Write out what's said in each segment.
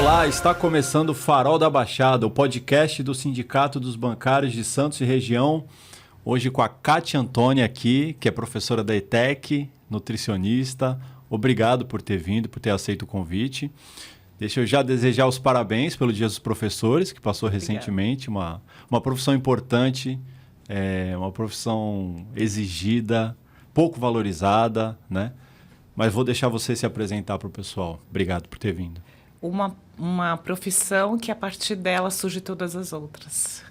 Olá, está começando o Farol da Baixada, o podcast do Sindicato dos Bancários de Santos e Região. Hoje com a Kátia Antônia aqui, que é professora da ETEC, nutricionista. Obrigado por ter vindo, por ter aceito o convite. Deixa eu já desejar os parabéns pelo Dia dos Professores, que passou recentemente. Uma profissão importante, uma profissão exigida, pouco valorizada, né? Mas vou deixar você se apresentar para o pessoal. Obrigado por ter vindo. Uma profissão que a partir dela surge todas as outras.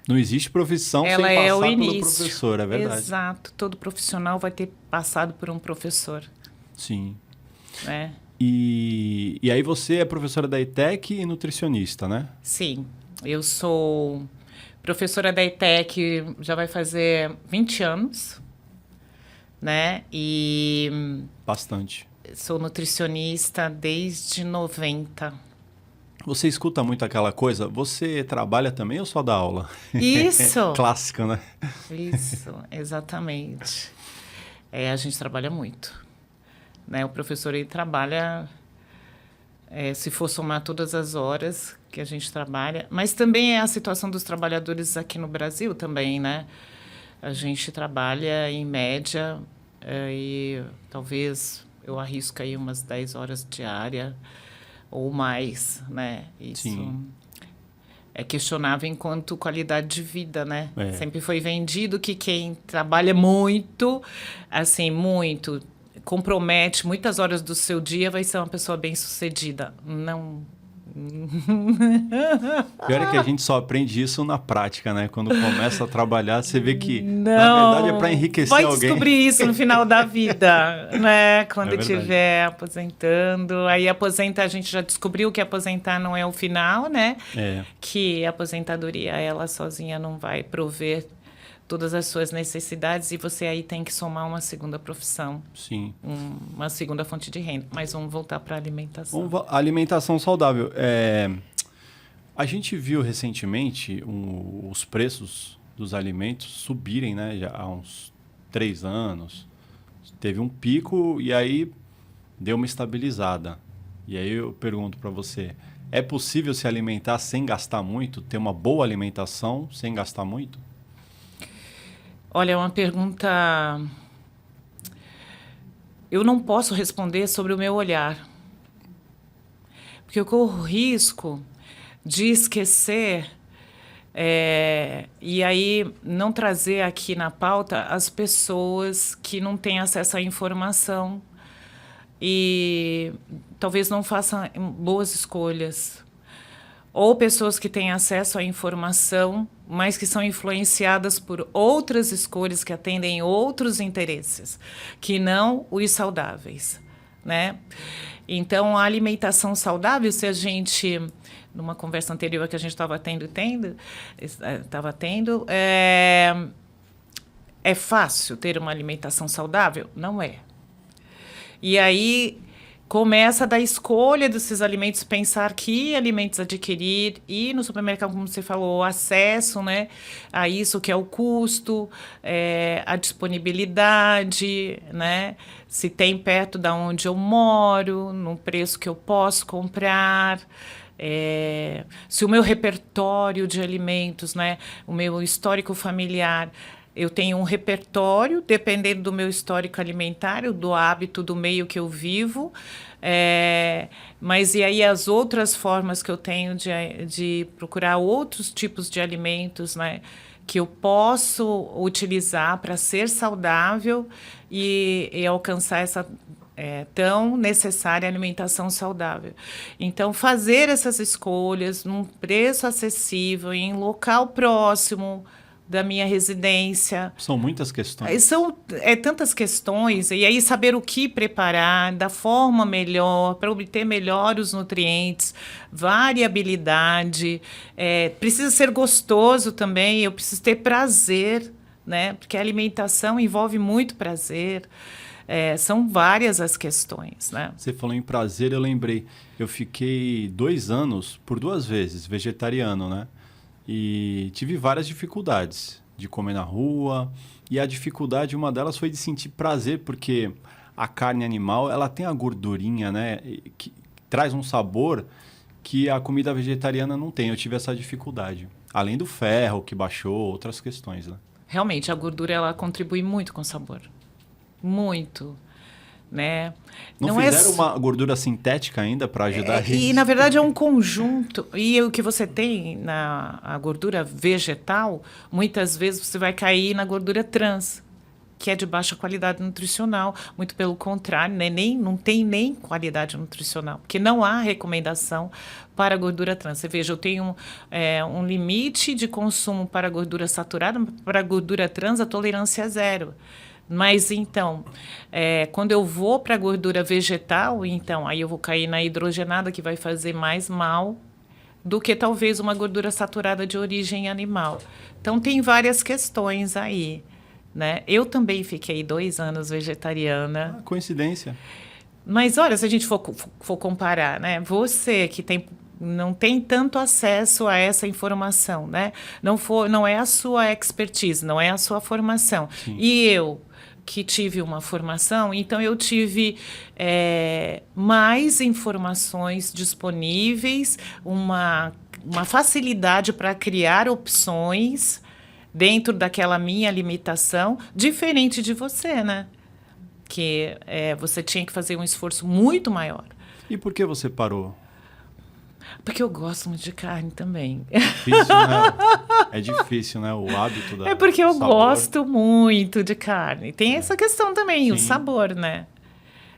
Não existe profissão Ela sem é passar o pelo início. professor, é verdade. Exato. Todo profissional vai ter passado por um professor. Sim. Né? E aí você é professora da ETEC e nutricionista, né? Sim. Eu sou professora da ETEC, já vai fazer 20 anos. Né? E Bastante. sou nutricionista desde 90. Você escuta muito aquela coisa, você trabalha também ou só dá aula? Isso! Clássico, né? Isso, exatamente. A gente trabalha muito. Né? O professor ele trabalha, se for somar todas as horas que a gente trabalha, mas também é a situação dos trabalhadores aqui no Brasil também, né? A gente trabalha, em média, e talvez eu arrisco aí umas 10 horas diária ou mais, né? Isso Sim. é questionável enquanto qualidade de vida, né? É. Sempre foi vendido que quem trabalha muito, assim, muito, compromete muitas horas do seu dia, vai ser uma pessoa bem-sucedida. Não... Pior é que a gente só aprende isso na prática, né? Quando começa a trabalhar, você vê que, Não, na verdade, é para enriquecer vai alguém. Vai descobrir isso no final da vida, né? Quando verdade. estiver aposentando. Aí aposenta, a gente já descobriu que aposentar não é o final, né? Que a aposentadoria, ela sozinha não vai prover todas as suas necessidades e você aí tem que somar uma segunda profissão. Sim. Uma segunda fonte de renda. Mas vamos voltar para a alimentação. Alimentação saudável. A gente viu recentemente os preços dos alimentos subirem, né? Já há uns 3 anos. Teve um pico e aí deu uma estabilizada. E aí eu pergunto para você, é possível se alimentar sem gastar muito? Ter uma boa alimentação sem gastar muito? Olha, é uma pergunta... Eu não posso responder sobre o meu olhar. Porque eu corro risco de esquecer e aí não trazer aqui na pauta as pessoas que não têm acesso à informação e talvez não façam boas escolhas. Ou pessoas que têm acesso à informação, mas que são influenciadas por outras escolhas que atendem outros interesses, que não os saudáveis, né? Então, a alimentação saudável, se a gente, numa conversa anterior que a gente estava tendo, é fácil ter uma alimentação saudável? Não é. E aí... começa da escolha desses alimentos, pensar que alimentos adquirir e no supermercado, como você falou, o acesso, né, a isso que é o custo, a disponibilidade, né, se tem perto da onde eu moro, no preço que eu posso comprar, se o meu repertório de alimentos, né, o meu histórico familiar, eu tenho um repertório, dependendo do meu histórico alimentar, do hábito do meio que eu vivo, mas e aí as outras formas que eu tenho de procurar outros tipos de alimentos, né, que eu posso utilizar para ser saudável e alcançar essa tão necessária alimentação saudável. Então, fazer essas escolhas num preço acessível, em local próximo da minha residência. São muitas questões. São tantas questões, e aí saber o que preparar, da forma melhor, para obter melhor os nutrientes, variabilidade, precisa ser gostoso também, eu preciso ter prazer, né? Porque a alimentação envolve muito prazer. São várias as questões, né? Você falou em prazer, eu lembrei, eu fiquei 2 anos, por 2 vezes, vegetariano, né? E tive várias dificuldades de comer na rua. E a dificuldade, uma delas foi de sentir prazer, porque a carne animal, ela tem a gordurinha, né? Que traz um sabor que a comida vegetariana não tem. Eu tive essa dificuldade. Além do ferro que baixou, outras questões, né? Realmente, a gordura ela contribui muito com o sabor. Muito. Né? Não fizeram uma gordura sintética ainda para ajudar a gente? E, na verdade, é um conjunto. E o que você tem a gordura vegetal, muitas vezes você vai cair na gordura trans, que é de baixa qualidade nutricional. Muito pelo contrário, né? Não tem nem qualidade nutricional, porque não há recomendação para a gordura trans. Você veja, eu tenho um limite de consumo para a gordura saturada, para a gordura trans a tolerância é 0. Mas, então, quando eu vou para a gordura vegetal, então, aí eu vou cair na hidrogenada, que vai fazer mais mal do que talvez uma gordura saturada de origem animal. Então, tem várias questões aí, né? Eu também fiquei 2 anos vegetariana. Coincidência. Mas, olha, se a gente for comparar, né? Você que não tem tanto acesso a essa informação, né? Não é a sua expertise, não é a sua formação. Sim. E eu, que tive uma formação, então eu tive mais informações disponíveis, uma facilidade para criar opções dentro daquela minha limitação, diferente de você, né? Que você tinha que fazer um esforço muito maior. E por que você parou? Porque eu gosto muito de carne também. Difícil, né? É difícil, né? O hábito da porque eu sabor. gosto muito de carne. Tem essa questão também, Sim. O sabor, né?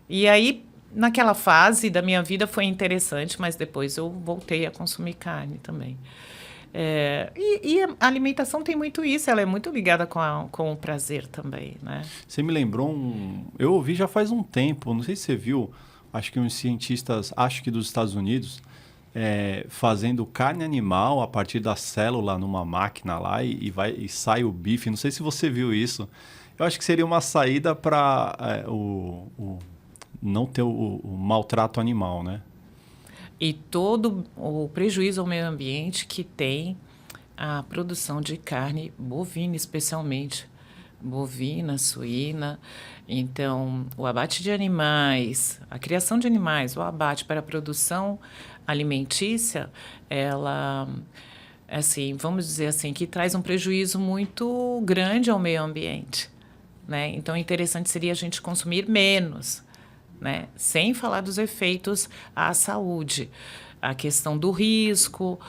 E aí, naquela fase da minha vida foi interessante, mas depois eu voltei a consumir carne também. E a alimentação tem muito isso, ela é muito ligada com o prazer também, né? Você me lembrou eu ouvi já faz um tempo, não sei se você viu, acho que uns cientistas, acho que dos Estados Unidos, fazendo carne animal a partir da célula numa máquina lá e sai o bife. Não sei se você viu isso. Eu acho que seria uma saída para não ter o maltrato animal, né? E todo o prejuízo ao meio ambiente que tem a produção de carne bovina, especialmente bovina, suína. Então, o abate de animais, a criação de animais, o abate para a produção alimentícia, ela, assim, vamos dizer assim, que traz um prejuízo muito grande ao meio ambiente, né? Então, interessante seria a gente consumir menos, né? Sem falar dos efeitos à saúde, a questão do risco,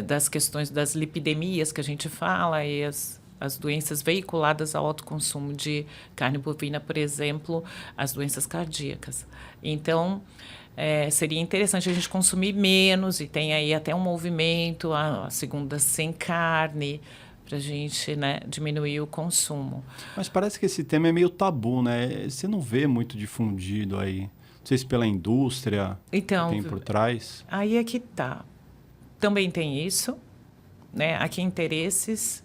das questões das lipidemias que a gente fala e as doenças veiculadas ao alto consumo de carne bovina, por exemplo, as doenças cardíacas. Então, seria interessante a gente consumir menos, e tem aí até um movimento, a segunda sem carne, para a gente, né, diminuir o consumo. Mas parece que esse tema é meio tabu, né? Você não vê muito difundido aí. Não sei se pela indústria que tem por trás. Aí é que tá. Também tem isso, né? A que interesses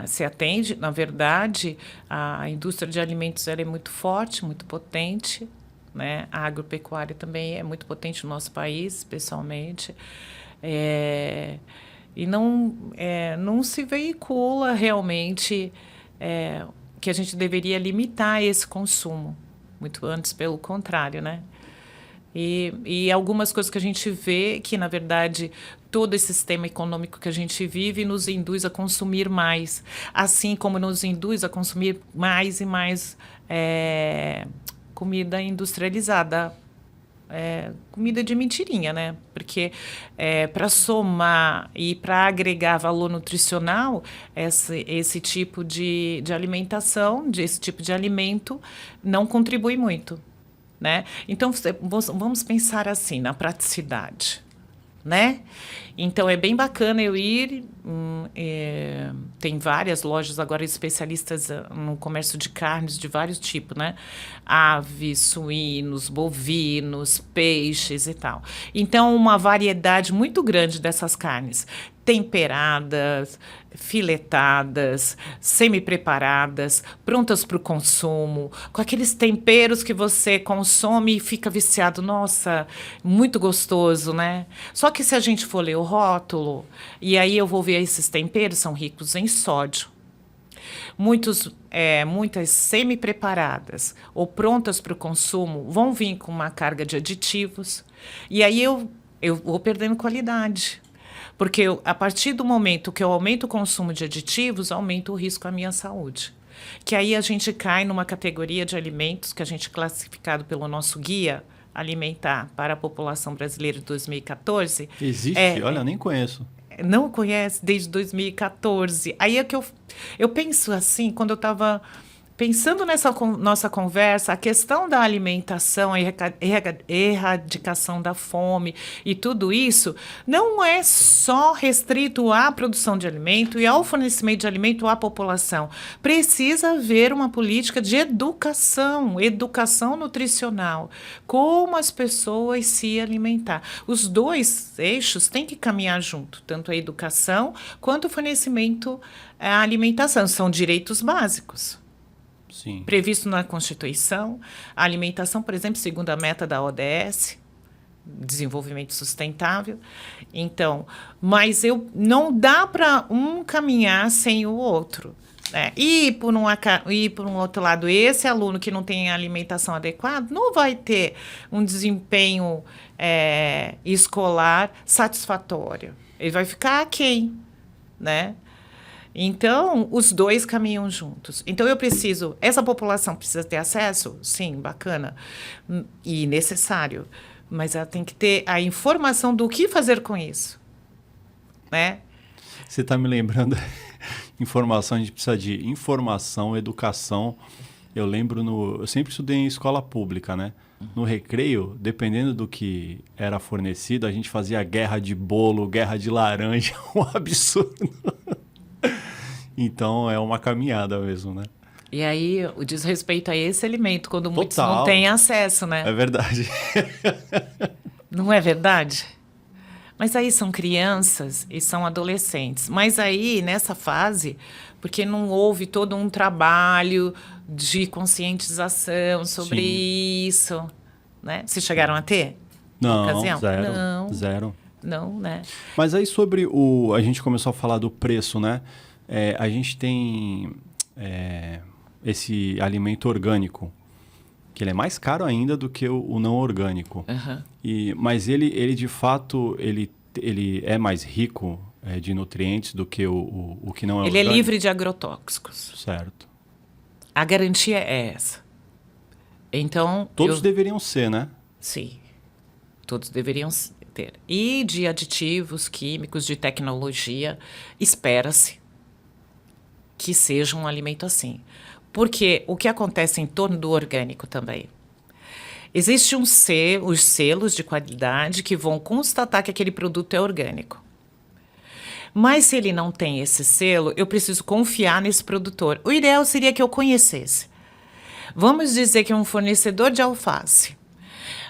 se atende. Na verdade, a indústria de alimentos ela é muito forte, muito potente, né? A agropecuária também é muito potente no nosso país, especialmente. E não se veicula realmente que a gente deveria limitar esse consumo, muito antes, pelo contrário, né? E algumas coisas que a gente vê que, na verdade, todo esse sistema econômico que a gente vive nos induz a consumir mais, assim como nos induz a consumir mais e mais comida industrializada, comida de mentirinha, né? Porque para somar e para agregar valor nutricional, esse tipo de alimentação, esse tipo de alimento, não contribui muito, né? Então, vamos pensar assim, na praticidade, né? Então, é bem bacana eu ir... tem várias lojas agora especialistas no comércio de carnes de vários tipos, né? Aves, suínos, bovinos, peixes e tal. Então, uma variedade muito grande dessas carnes. Temperadas, filetadas, semi-preparadas, prontas para o consumo, com aqueles temperos que você consome e fica viciado. Nossa, muito gostoso, né? Só que se a gente for ler o rótulo, e aí eu vou ver esses temperos, são ricos em sódio. Muitas semi-preparadas ou prontas para o consumo vão vir com uma carga de aditivos. E aí eu vou perdendo qualidade. Porque a partir do momento que eu aumento o consumo de aditivos, aumento o risco à minha saúde. Que aí a gente cai numa categoria de alimentos que a gente é classificado pelo nosso guia alimentar para a população brasileira de 2014. Existe? Olha, nem conheço. Não conhece desde 2014. Aí é que eu penso assim, quando eu estava pensando nessa nossa conversa, a questão da alimentação, a erradicação da fome e tudo isso, não é só restrito à produção de alimento e ao fornecimento de alimento à população. Precisa haver uma política de educação nutricional, como as pessoas se alimentar. Os dois eixos têm que caminhar junto, tanto a educação quanto o fornecimento à alimentação. São direitos básicos. Sim. Previsto na Constituição. A alimentação, por exemplo, segundo a meta da ODS, desenvolvimento sustentável. Então, mas não dá para um caminhar sem o outro. Né? E por um outro lado, esse aluno que não tem alimentação adequada não vai ter um desempenho escolar satisfatório. Ele vai ficar aquém, né? Então, os dois caminham juntos. Então, essa população precisa ter acesso? Sim, bacana e necessário. Mas ela tem que ter a informação do que fazer com isso. Né? Você está me lembrando, informação, a gente precisa de informação, educação. Eu lembro, eu sempre estudei em escola pública, né? No recreio, dependendo do que era fornecido, a gente fazia guerra de bolo, guerra de laranja, um absurdo. Então, é uma caminhada mesmo, né? E aí, o desrespeito a esse alimento, quando muitos não têm acesso, né? É verdade. Não é verdade? Mas aí são crianças e são adolescentes. Mas aí, nessa fase, porque não houve todo um trabalho de conscientização sobre isso, né? Vocês chegaram a ter? Não, ocasião? zero. Não. Zero. Não, né? Mas aí a gente começou a falar do preço, né? A gente tem esse alimento orgânico, que ele é mais caro ainda do que o não orgânico. Uhum. Mas ele de fato, ele é mais rico de nutrientes do que o que não é orgânico. Ele é livre de agrotóxicos. Certo. A garantia é essa. Então... Todos deveriam ser, né? Sim. Todos deveriam ter. E de aditivos químicos, de tecnologia, espera-se que seja um alimento assim. Porque o que acontece em torno do orgânico também? Existem os selos de qualidade que vão constatar que aquele produto é orgânico. Mas se ele não tem esse selo, eu preciso confiar nesse produtor. O ideal seria que eu conhecesse. Vamos dizer que é um fornecedor de alface.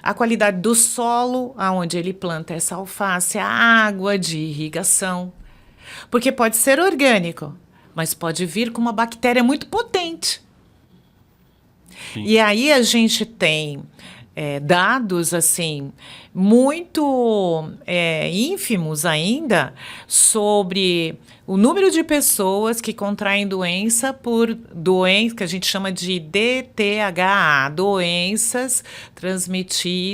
A qualidade do solo aonde ele planta essa alface, a água de irrigação. Porque pode ser orgânico, mas pode vir com uma bactéria muito potente. Sim. E aí a gente tem dados assim muito ínfimos ainda sobre o número de pessoas que contraem doença que a gente chama de DTHA, doenças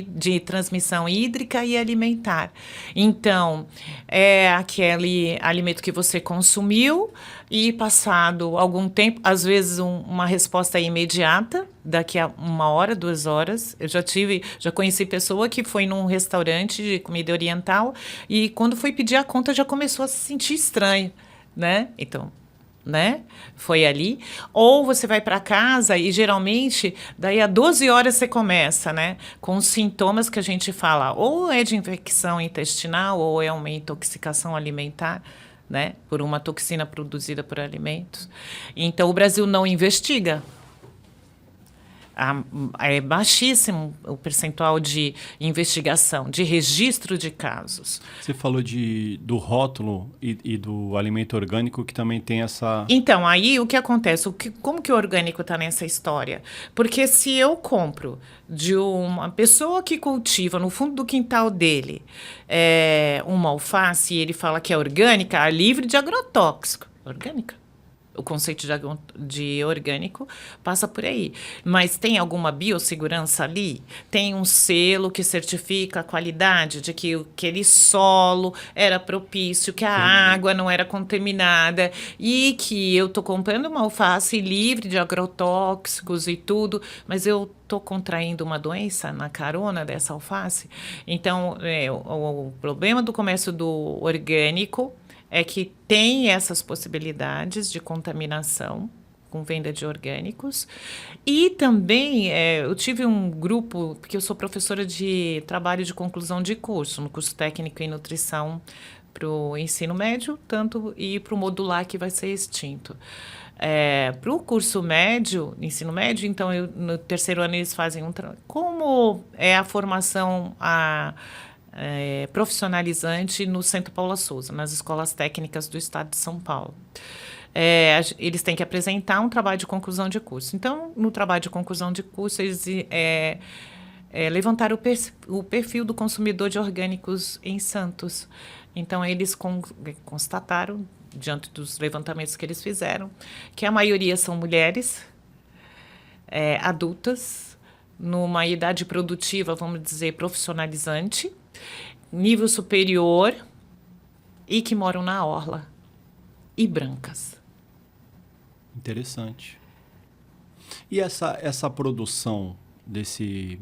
de transmissão hídrica e alimentar. Então, é aquele alimento que você consumiu e passado algum tempo, às vezes uma resposta imediata, daqui a 1 hora, 2 horas. Eu já conheci pessoa que foi num restaurante de comida oriental e quando foi pedir a conta já começou a se sentir estranho, né? Então, né? Foi ali. Ou você vai para casa e geralmente daí a 12 horas você começa, né? Com os sintomas que a gente fala, ou é de infecção intestinal ou é uma intoxicação alimentar, né? Por uma toxina produzida por alimentos. Então, o Brasil não investiga. É baixíssimo o percentual de investigação, de registro de casos. Você falou do rótulo e do alimento orgânico que também tem essa... Então, aí o que acontece? Como que o orgânico está nessa história? Porque se eu compro de uma pessoa que cultiva no fundo do quintal dele uma alface e ele fala que é orgânica, é livre de agrotóxico. Orgânica. O conceito de orgânico passa por aí. Mas tem alguma biossegurança ali? Tem um selo que certifica a qualidade de que aquele solo era propício, que a água não era contaminada e que eu estou comprando uma alface livre de agrotóxicos e tudo, mas eu estou contraindo uma doença na carona dessa alface. Então, o problema do comércio do orgânico é que tem essas possibilidades de contaminação com venda de orgânicos. E também eu tive um grupo, porque eu sou professora de trabalho de conclusão de curso, no curso técnico em nutrição para o ensino médio, tanto e para o modular que vai ser extinto. Para o curso médio, ensino médio, então no terceiro ano eles fazem como é a formação profissionalizante no Centro Paula Souza, nas escolas técnicas do estado de São Paulo. Eles têm que apresentar um trabalho de conclusão de curso. Então, no trabalho de conclusão de curso, eles levantaram o perfil do consumidor de orgânicos em Santos. Então, eles constataram, diante dos levantamentos que eles fizeram, que a maioria são mulheres adultas, numa idade produtiva, vamos dizer, profissionalizante, nível superior e que moram na orla e brancas. Interessante. E essa produção desse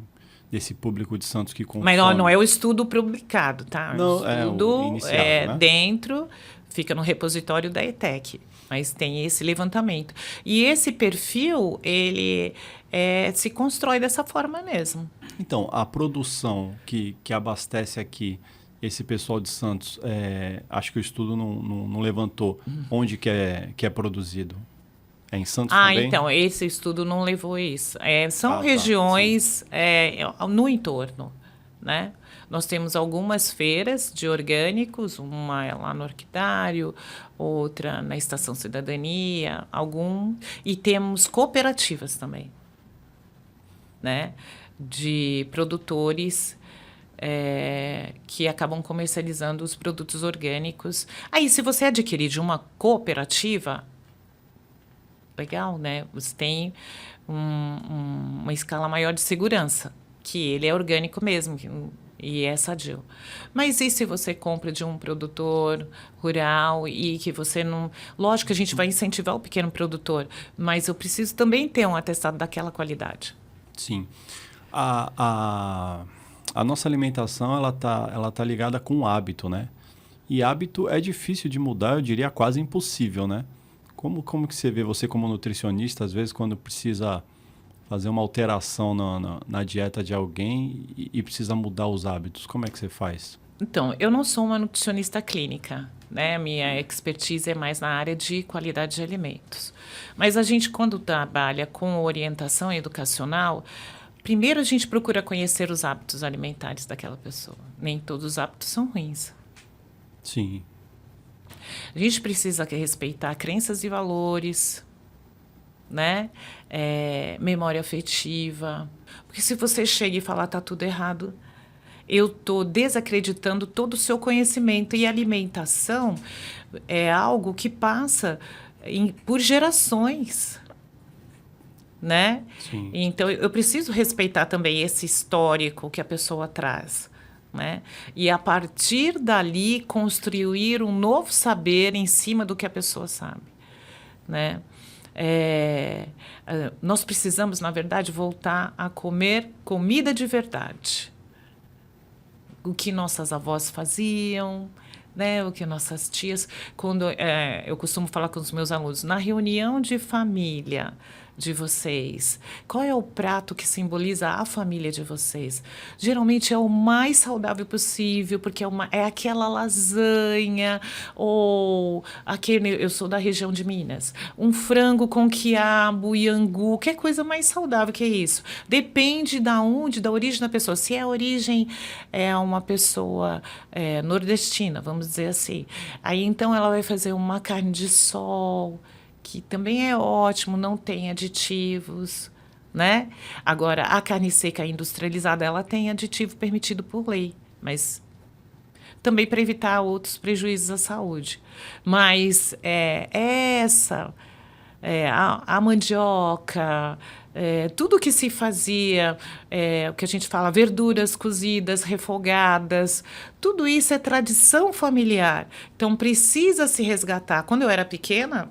público de Santos que consome... Mas não é o estudo publicado, tá? Não, o estudo o inicial, né? Dentro, fica no repositório da ETEC, mas tem esse levantamento. E esse perfil, ele se constrói dessa forma mesmo. Então, a produção que abastece aqui esse pessoal de Santos, acho que o estudo não levantou onde que é produzido. É em Santos também? Então, esse estudo não levou isso. São regiões no entorno, né? Nós temos algumas feiras de orgânicos, uma lá no Orquidário, outra na Estação Cidadania, e temos cooperativas também, né? De produtores que acabam comercializando os produtos orgânicos. Aí, se você adquirir de uma cooperativa, legal, né? Você tem uma escala maior de segurança, que ele é orgânico mesmo e é sadio. Mas e se você compra de um produtor rural e que você não... Lógico que a gente vai incentivar o pequeno produtor, mas eu preciso também ter um atestado daquela qualidade. Sim. A nossa alimentação, ela tá ligada com o hábito, né? E hábito é difícil de mudar, eu diria quase impossível, né? Como que você vê, você como nutricionista, às vezes, quando precisa fazer uma alteração na dieta de alguém e precisa mudar os hábitos? Como é que você faz? Então, eu não sou uma nutricionista clínica, né? Minha expertise é mais na área de qualidade de alimentos. Mas a gente, quando trabalha com orientação educacional, primeiro a gente procura conhecer os hábitos alimentares daquela pessoa. Nem todos os hábitos são ruins. Sim. A gente precisa respeitar crenças e valores, né? Memória afetiva. Porque se você chega e falar tá tudo errado, eu estou desacreditando todo o seu conhecimento. E alimentação é algo que passa por gerações, né? Sim. Então, eu preciso respeitar também esse histórico que a pessoa traz. Né? E, a partir dali, construir um novo saber em cima do que a pessoa sabe. Né? Nós precisamos, na verdade, voltar a comer comida de verdade. O que nossas avós faziam, né? O que nossas tias... Quando eu costumo falar com os meus alunos, na reunião de família de vocês, qual é o prato que simboliza a família de vocês? Geralmente é o mais saudável possível, porque é aquela lasanha, ou eu sou da região de Minas, um frango com quiabo e angu, que é coisa mais saudável que isso. Depende da origem da pessoa. Se a origem é uma pessoa nordestina, vamos dizer assim, aí então ela vai fazer uma carne de sol, que também é ótimo, não tem aditivos, né? Agora, a carne seca industrializada, ela tem aditivo permitido por lei, mas também para evitar outros prejuízos à saúde. Mas essa a mandioca, tudo que se fazia, o que a gente fala, verduras cozidas, refogadas, tudo isso é tradição familiar. Então, precisa se resgatar. Quando eu era pequena,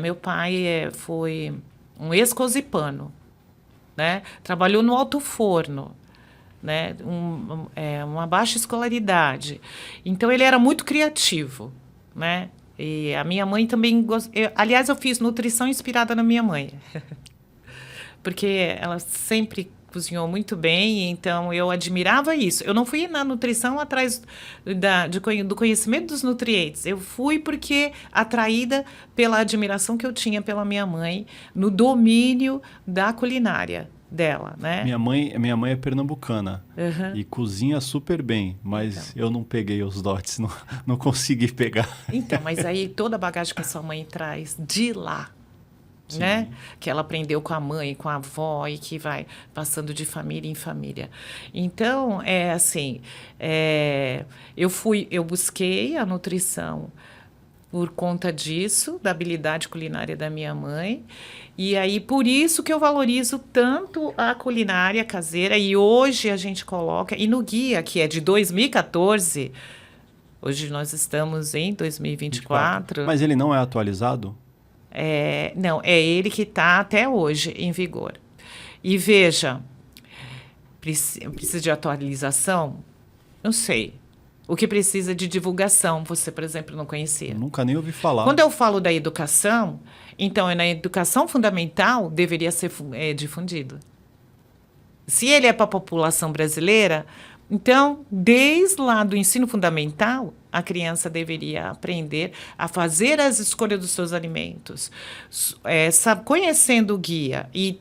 meu pai foi um ex-cosipano, né? Trabalhou no alto forno, né? Uma baixa escolaridade. Então, ele era muito criativo, né? E a minha mãe também... Aliás, eu fiz nutrição inspirada na minha mãe. Porque ela sempre cozinhou muito bem, então eu admirava isso. Eu não fui na nutrição atrás do conhecimento dos nutrientes. Eu fui porque atraída pela admiração que eu tinha pela minha mãe no domínio da culinária dela, né? Minha mãe é pernambucana e cozinha super bem, mas Então. eu não peguei os dotes, não consegui pegar. Então, mas aí toda a bagagem que a sua mãe traz de lá, né? Que ela aprendeu com a mãe, com a avó e que vai passando de família em família. Então, eu busquei a nutrição por conta disso, da habilidade culinária da minha mãe. E aí, por isso que eu valorizo tanto a culinária caseira. E hoje a gente coloca, e no guia, que é de 2014, hoje nós estamos em 2024. Mas ele não é atualizado? Não, é ele que está até hoje em vigor. E veja, precisa de atualização? Não sei. O que precisa de divulgação, você, por exemplo, não conhecia. Eu nunca nem ouvi falar. Quando eu falo da educação, então, na educação fundamental, deveria ser difundido. Se ele é para a população brasileira, então, desde lá do ensino fundamental, a criança deveria aprender a fazer as escolhas dos seus alimentos. Conhecendo o guia e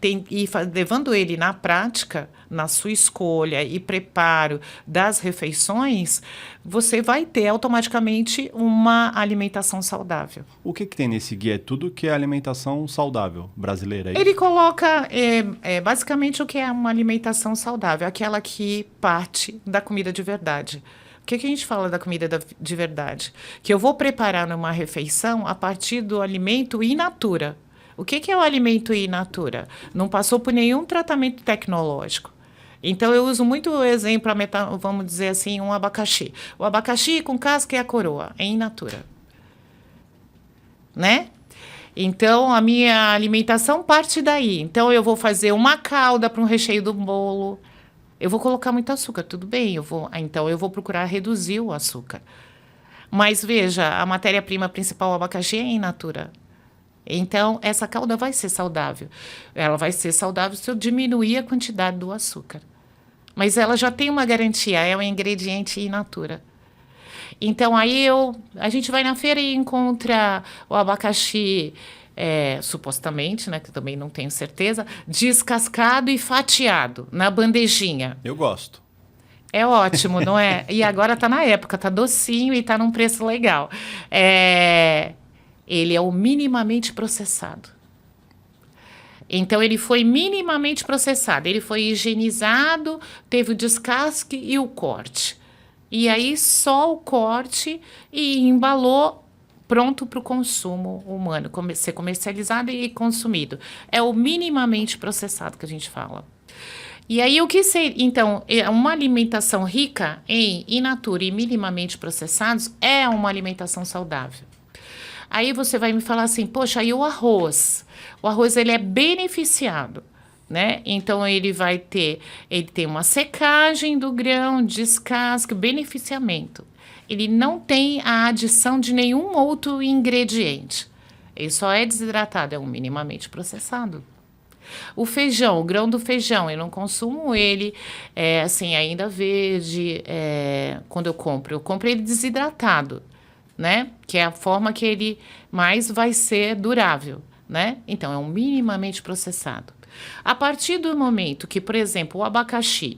levando ele na prática, na sua escolha e preparo das refeições, você vai ter automaticamente uma alimentação saudável. O que tem nesse guia? É tudo que é alimentação saudável brasileira? Ele coloca basicamente o que é uma alimentação saudável, aquela que parte da comida de verdade. O que a gente fala da comida de verdade? Que eu vou preparar numa refeição a partir do alimento in natura. O que é o alimento in natura? Não passou por nenhum tratamento tecnológico. Então, eu uso muito o exemplo, vamos dizer assim, um abacaxi. O abacaxi com casca e a coroa, é in natura. Né? Então, a minha alimentação parte daí. Então, eu vou fazer uma calda para um recheio do bolo. Eu vou colocar muito açúcar, tudo bem. Então, eu vou procurar reduzir o açúcar. Mas, veja, a matéria-prima principal, o abacaxi, é in natura. Então, essa calda vai ser saudável. Ela vai ser saudável se eu diminuir a quantidade do açúcar. Mas ela já tem uma garantia, é um ingrediente in natura. Então, aí a gente vai na feira e encontra o abacaxi, supostamente, né, que eu também não tenho certeza, descascado e fatiado na bandejinha. Eu gosto. É ótimo, não é? E agora está na época, está docinho e está num preço legal. Ele é o minimamente processado. Então, ele foi minimamente processado. Ele foi higienizado, teve o descasque e o corte. E aí, só o corte e embalou, pronto para o consumo humano, ser comercializado e consumido. É o minimamente processado que a gente fala. E aí, o que seria... Então, uma alimentação rica em in natura e minimamente processados é uma alimentação saudável. Aí você vai me falar assim, poxa, aí o arroz? O arroz, ele é beneficiado, né? Então, ele tem uma secagem do grão, descasque, beneficiamento. Ele não tem a adição de nenhum outro ingrediente. Ele só é desidratado, é um minimamente processado. O feijão, o grão do feijão, eu não consumo ele assim, ainda verde, quando eu compro ele desidratado, né? Que é a forma que ele mais vai ser durável, né? Então, é um minimamente processado. A partir do momento que, por exemplo, o abacaxi,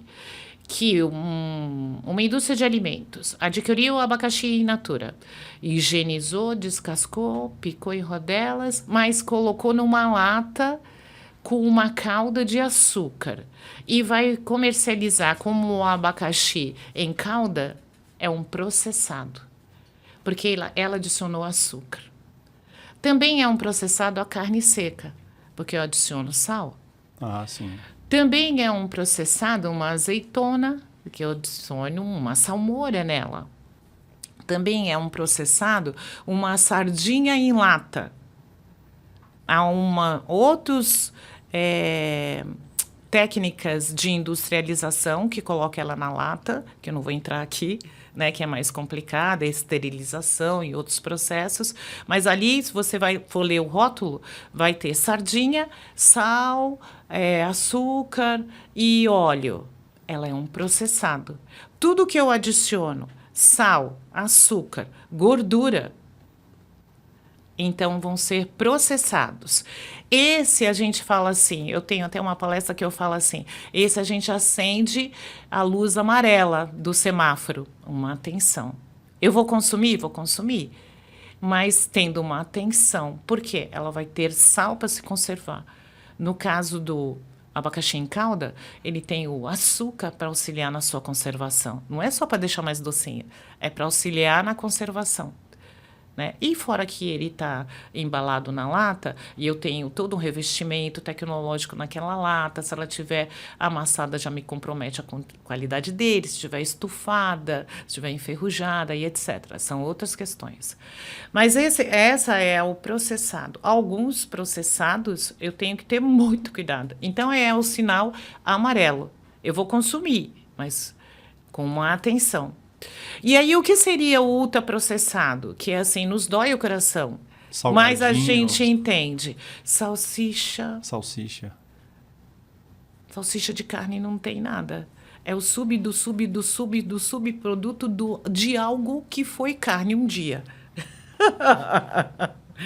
que uma indústria de alimentos adquiriu o abacaxi in natura, higienizou, descascou, picou em rodelas, mas colocou numa lata com uma calda de açúcar e vai comercializar como o abacaxi em calda, é um processado. Porque ela adicionou açúcar. Também é um processado a carne seca, porque eu adiciono sal. Ah, sim. Também é um processado uma azeitona, porque eu adiciono uma salmoura nela. Também é um processado uma sardinha em lata. Há outros técnicas de industrialização que coloca ela na lata, que eu não vou entrar aqui, né, que é mais complicada, esterilização e outros processos. Mas ali, se você for ler o rótulo, vai ter sardinha, sal, açúcar e óleo. Ela é um processado. Tudo que eu adiciono, sal, açúcar, gordura, então vão ser processados. Esse a gente fala assim, eu tenho até uma palestra que eu falo assim, esse a gente acende a luz amarela do semáforo, uma atenção. Eu vou consumir? Vou consumir, mas tendo uma atenção. Por quê? Ela vai ter sal para se conservar. No caso do abacaxi em calda, ele tem o açúcar para auxiliar na sua conservação. Não é só para deixar mais docinho, é para auxiliar na conservação. Né? E fora que ele está embalado na lata, e eu tenho todo um revestimento tecnológico naquela lata, se ela tiver amassada já me compromete a qualidade dele, se estiver estufada, se estiver enferrujada e etc. São outras questões. Mas essa é o processado. Alguns processados eu tenho que ter muito cuidado. Então é o sinal amarelo. Eu vou consumir, mas com uma atenção. E aí, o que seria o ultraprocessado? Que é assim, nos dói o coração. Mas a gente entende. Salsicha. Salsicha de carne não tem nada. É o subproduto de algo que foi carne um dia.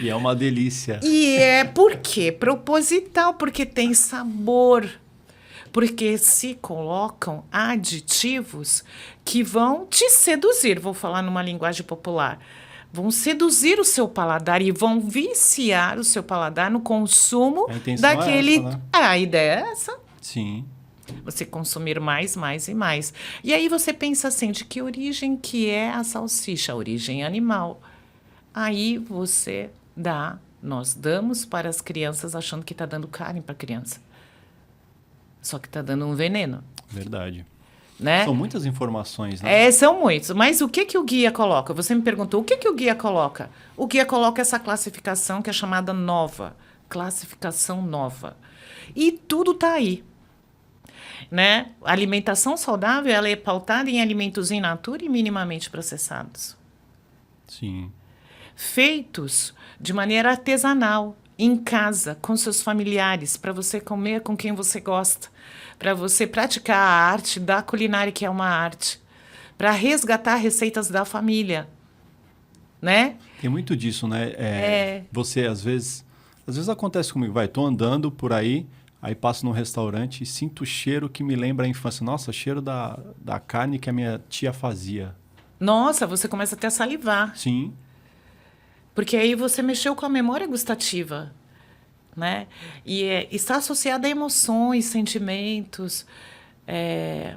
E é uma delícia. E é por quê? Proposital, porque tem sabor. Porque se colocam aditivos que vão te seduzir, vou falar numa linguagem popular, vão seduzir o seu paladar e vão viciar o seu paladar no consumo daquele... É essa, né? A ideia é essa. Sim. Você consumir mais, mais e mais. E aí você pensa assim, de que origem que é a salsicha? Origem animal. Aí nós damos para as crianças achando que está dando carne para a criança. Só que está dando um veneno. Verdade. Né? São muitas informações, né? São muitos. Mas o que o guia coloca? Você me perguntou, o que o guia coloca? O guia coloca essa classificação que é chamada nova. Classificação nova. E tudo está aí. Né? A alimentação saudável ela é pautada em alimentos in natura e minimamente processados. Sim. Feitos de maneira artesanal, em casa, com seus familiares, para você comer com quem você gosta, para você praticar a arte da culinária, que é uma arte, para resgatar receitas da família, né? Tem muito disso, né? Você, às vezes acontece comigo, tô andando por aí passo num restaurante e sinto o cheiro que me lembra a infância. Nossa, cheiro da carne que a minha tia fazia. Nossa, você começa até a salivar. Sim. Porque aí você mexeu com a memória gustativa, né? E está associada a emoções, sentimentos.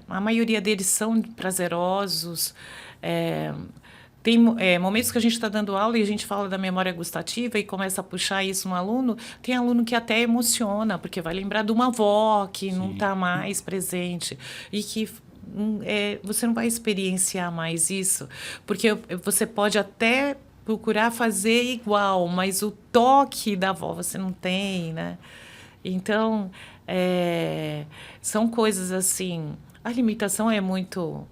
A maioria deles são prazerosos. Tem momentos que a gente está dando aula e a gente fala da memória gustativa e começa a puxar isso no aluno. Tem aluno que até emociona, porque vai lembrar de uma avó que não está mais presente e que você não vai experienciar mais isso. Porque você pode até procurar fazer igual, mas o toque da avó você não tem, né? Então, são coisas assim... A alimentação é muito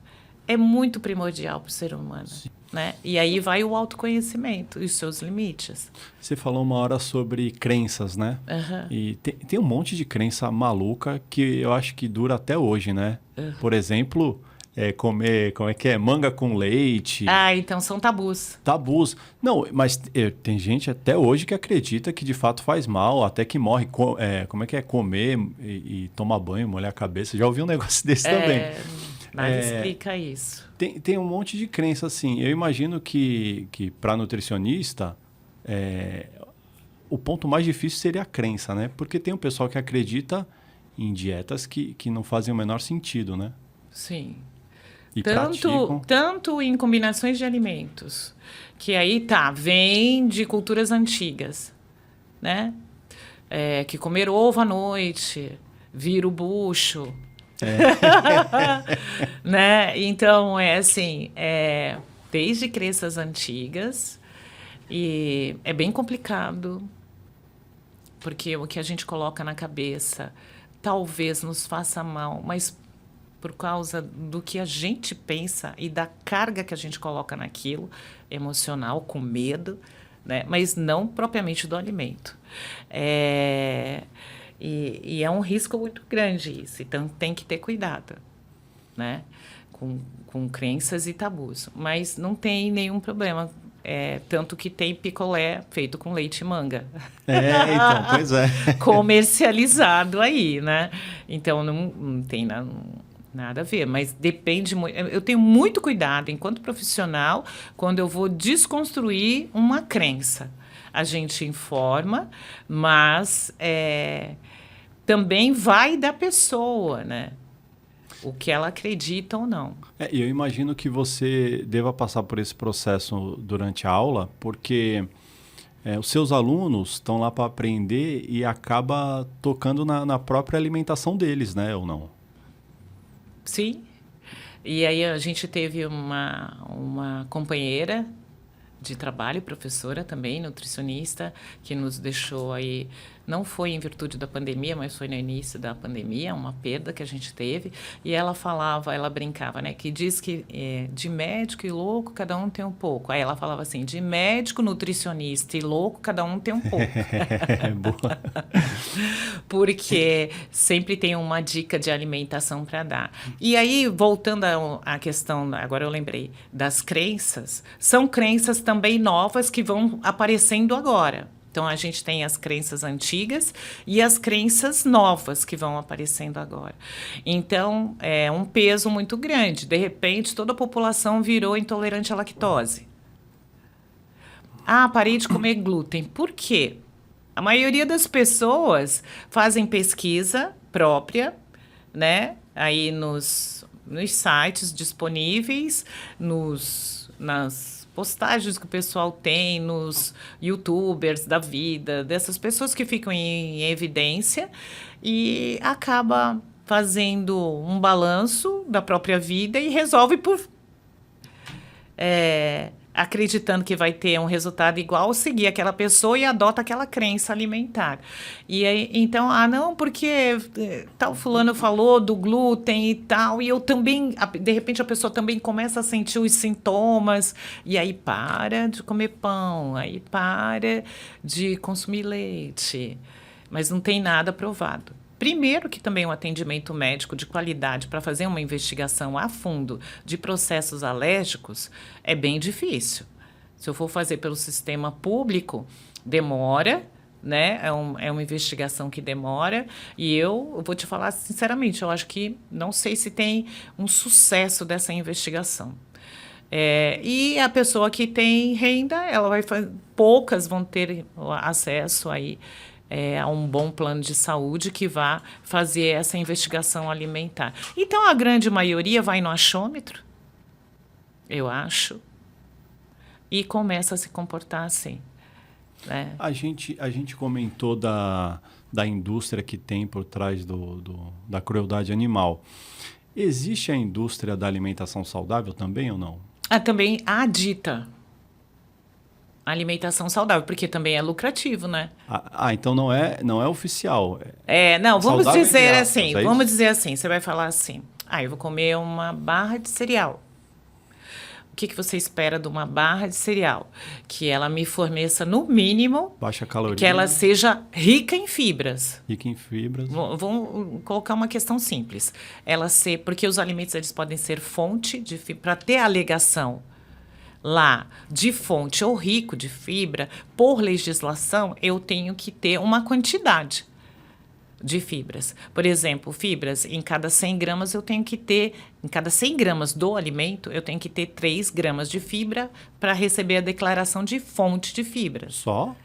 primordial para o ser humano. Né? E aí vai o autoconhecimento e os seus limites. Você falou uma hora sobre crenças, né? Uhum. E tem um monte de crença maluca que eu acho que dura até hoje, né? Uhum. Por exemplo... comer, como é que é? Manga com leite. Então são tabus. Tabus. Não, mas tem gente até hoje que acredita que de fato faz mal, até que morre. Como é que é? Comer e tomar banho, molhar a cabeça. Já ouvi um negócio desse também. Nada explica isso. Tem um monte de crença assim. Eu imagino que para nutricionista, o ponto mais difícil seria a crença, né? Porque tem um pessoal que acredita em dietas que não fazem o menor sentido, né? Sim. E praticam. Tanto em combinações de alimentos, que aí vem de culturas antigas, né? Que comer ovo à noite vira o bucho. Né? Então, assim, desde crenças antigas, e é bem complicado, porque o que a gente coloca na cabeça talvez nos faça mal, mas por causa do que a gente pensa e da carga que a gente coloca naquilo, emocional, com medo, né? Mas não propriamente do alimento. E é um risco muito grande isso, então tem que ter cuidado, né? Com crenças e tabus. Mas não tem nenhum problema. Tanto que tem picolé feito com leite e manga. Então, pois é. Comercializado aí, né? Então, não tem nada a ver, mas depende muito. Eu tenho muito cuidado, enquanto profissional, quando eu vou desconstruir uma crença. A gente informa, mas também vai da pessoa, né? O que ela acredita ou não. E eu imagino que você deva passar por esse processo durante a aula, porque os seus alunos estão lá para aprender e acaba tocando na própria alimentação deles, né? Ou não? Sim. E aí a gente teve uma companheira de trabalho, professora também, nutricionista, que nos deixou aí, não foi em virtude da pandemia, mas foi no início da pandemia, uma perda que a gente teve, e ela brincava, né, que diz que de médico e louco, cada um tem um pouco. Aí ela falava assim, de médico, nutricionista e louco, cada um tem um pouco. Boa. Porque sempre tem uma dica de alimentação para dar. E aí, voltando à questão, agora eu lembrei, das crenças, são crenças também novas que vão aparecendo agora. Então, a gente tem as crenças antigas e as crenças novas que vão aparecendo agora. Então, é um peso muito grande. De repente, toda a população virou intolerante à lactose. Parei de comer glúten. Por quê? A maioria das pessoas fazem pesquisa própria, né? Aí nos sites disponíveis, nas postagens que o pessoal tem, nos youtubers da vida, dessas pessoas que ficam em evidência e acaba fazendo um balanço da própria vida e resolve acreditando que vai ter um resultado igual, seguir aquela pessoa e adota aquela crença alimentar. E aí, então, não, porque tal fulano falou do glúten e tal, e eu também, de repente a pessoa também começa a sentir os sintomas, e aí para de comer pão, aí para de consumir leite, mas não tem nada provado. Primeiro que também um atendimento médico de qualidade para fazer uma investigação a fundo de processos alérgicos é bem difícil. Se eu for fazer pelo sistema público, demora, né? É uma investigação que demora. E eu vou te falar sinceramente, eu acho que não sei se tem um sucesso dessa investigação. E a pessoa que tem renda, poucas vão ter acesso aí a um bom plano de saúde que vá fazer essa investigação alimentar. Então, a grande maioria vai no achômetro, eu acho, e começa a se comportar assim. Né? A gente comentou da indústria que tem por trás da crueldade animal. Existe a indústria da alimentação saudável também ou não? Também a dita alimentação saudável, porque também é lucrativo, né? Então não é oficial. Não, vamos dizer assim, é vamos dizer assim, você vai falar assim, eu vou comer uma barra de cereal. O que você espera de uma barra de cereal? Que ela me forneça, no mínimo, baixa caloria, que ela seja rica em fibras. Rica em fibras. Vamos colocar uma questão simples. Porque os alimentos eles podem ser fonte de fibra, para ter a alegação lá de fonte ou rico de fibra, por legislação, eu tenho que ter uma quantidade de fibras. Por exemplo, fibras, em cada 100 gramas eu tenho que ter, em cada 100 gramas do alimento, eu tenho que ter 3 gramas de fibra para receber a declaração de fonte de fibras. Só?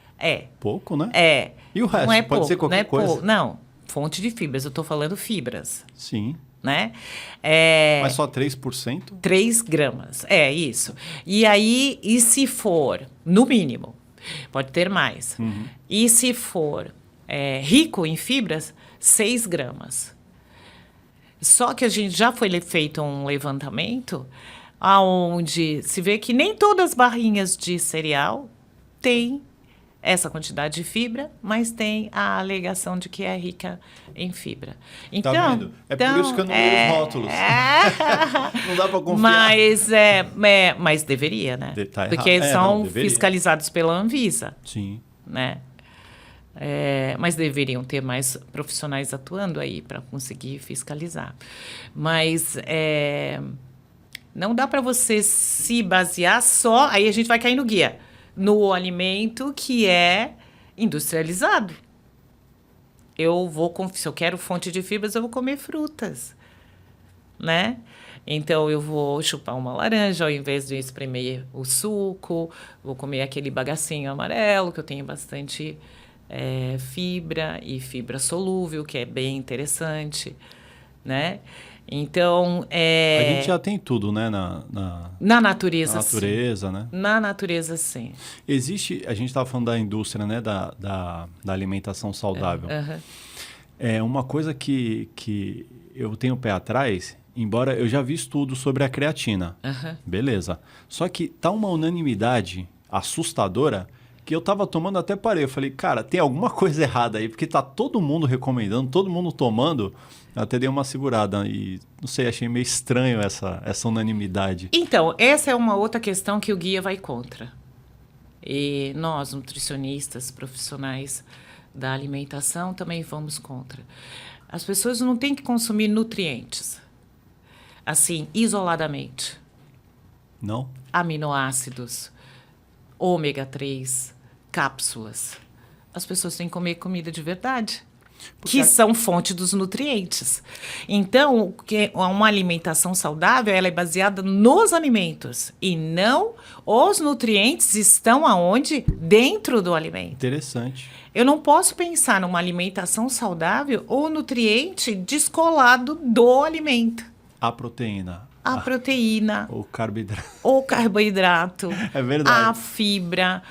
Pouco, né? E o resto? Não é pode pouco, ser qualquer coisa? Não, fonte de fibras, eu estou falando fibras. Sim. né? Mas só 3%? 3 gramas, é isso. E aí, e se for, no mínimo, pode ter mais. E se for rico em fibras, 6 gramas. Só que a gente já foi feito um levantamento onde se vê que nem todas as barrinhas de cereal têm essa quantidade de fibra, mas tem a alegação de que é rica em fibra. Então, tá vendo? Por isso que eu não leio os rótulos. Não dá para confiar. Mas deveria, né? Tá porque errado. são fiscalizados pela Anvisa. Sim. Né? Mas deveriam ter mais profissionais atuando aí para conseguir fiscalizar. Mas não dá para você se basear só... Aí a gente vai cair no guia. No alimento que é industrializado. Se eu quero fonte de fibras, eu vou comer frutas, né? Então, eu vou chupar uma laranja ao invés de espremer o suco, vou comer aquele bagacinho amarelo, que eu tenho bastante fibra e fibra solúvel, que é bem interessante, né? Então, a gente já tem tudo, né? Na natureza, na natureza, sim. Né? Na natureza, sim. Existe, a gente estava falando da indústria, né? Da alimentação saudável. É uma coisa que eu tenho pé atrás, embora eu já vi estudos sobre a creatina. Beleza. Só que tá uma unanimidade assustadora que eu tava tomando, até parei. Eu falei, cara, tem alguma coisa errada aí, porque tá todo mundo recomendando, todo mundo tomando. Eu até dei uma segurada e, não sei, achei meio estranho essa unanimidade. Então, essa é uma outra questão que o guia vai contra. E nós, nutricionistas, profissionais da alimentação, também vamos contra. As pessoas não têm que consumir nutrientes, assim, isoladamente. Não? Aminoácidos, ômega 3, cápsulas. As pessoas têm que comer comida de verdade. Que são fonte dos nutrientes. Então, uma alimentação saudável ela é baseada nos alimentos e não os nutrientes estão aonde? Dentro do alimento. Interessante. Eu não posso pensar numa alimentação saudável ou nutriente descolado do alimento. A proteína. A proteína. O carboidrato. O carboidrato. É verdade. A fibra.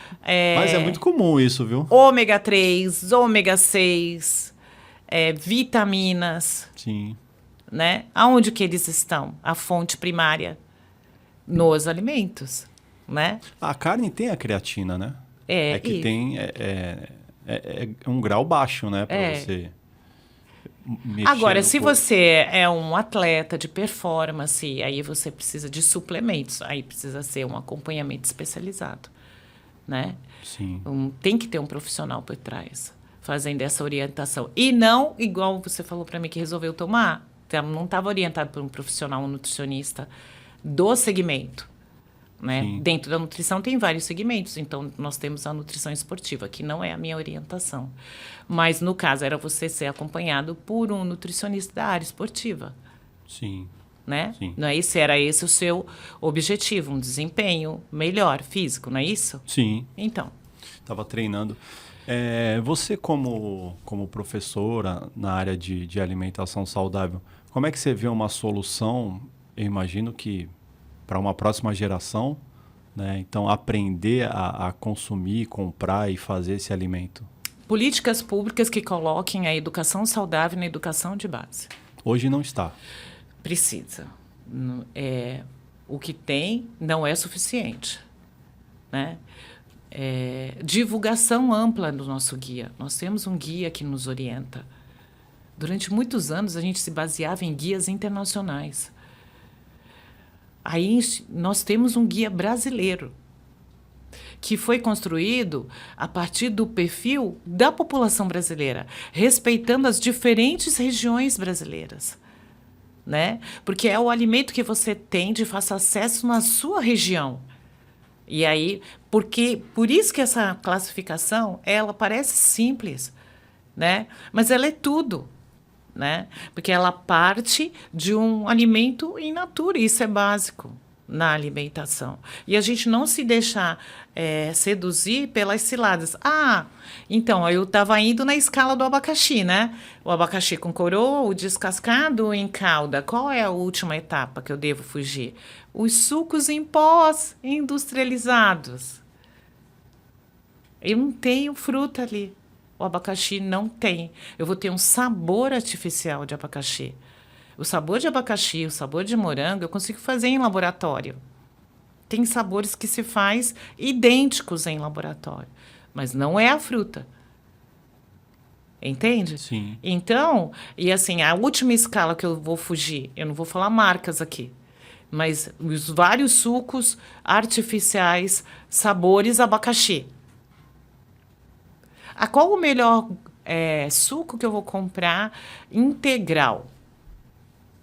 Mas é muito comum isso, viu? Ômega 3, ômega 6. Vitaminas. Sim. Né? Aonde que eles estão? A fonte primária nos alimentos, né? A carne tem a creatina, né? É que tem um grau baixo, né? Para você mexer. Agora, se você é um atleta de performance, aí você precisa de suplementos. Aí precisa ser um acompanhamento especializado, né? Sim. Tem que ter um profissional por trás fazendo essa orientação. E não, igual você falou para mim que resolveu tomar, não estava orientado por um profissional, um nutricionista do segmento. Né? Dentro da nutrição tem vários segmentos, então nós temos a nutrição esportiva, que não é a minha orientação. Mas, no caso, era você ser acompanhado por um nutricionista da área esportiva. Sim. Né? Sim. Não é isso? Era esse o seu objetivo, um desempenho melhor físico, não é isso? Sim. Então. Estava treinando. Você, como professora na área de alimentação saudável, como é que você vê uma solução, eu imagino que para uma próxima geração, né? Então, aprender a consumir, comprar e fazer esse alimento? Políticas públicas que coloquem a educação saudável na educação de base. Hoje não está. Precisa. O que tem não é suficiente, né? Divulgação ampla do nosso guia. Nós temos um guia que nos orienta. Durante muitos anos, a gente se baseava em guias internacionais. Aí nós temos um guia brasileiro, que foi construído a partir do perfil da população brasileira, respeitando as diferentes regiões brasileiras. Né? Porque é o alimento que você tem de fácil acesso na sua região. E aí, por isso que essa classificação, ela parece simples, né? Mas ela é tudo, né? Porque ela parte de um alimento in natura, isso é básico, na alimentação. E a gente não se deixar seduzir pelas ciladas. Então, eu estava indo na escala do abacaxi, né? O abacaxi com coroa, o descascado em calda. Qual é a última etapa que eu devo fugir? Os sucos em pós industrializados. Eu não tenho fruta ali. O abacaxi não tem. Eu vou ter um sabor artificial de abacaxi. O sabor de abacaxi, o sabor de morango, eu consigo fazer em laboratório. Tem sabores que se faz idênticos em laboratório, mas não é a fruta. Entende? Sim. Então, e assim, a última escala que eu vou fugir, eu não vou falar marcas aqui, mas os vários sucos artificiais, sabores abacaxi. Qual o melhor suco que eu vou comprar integral?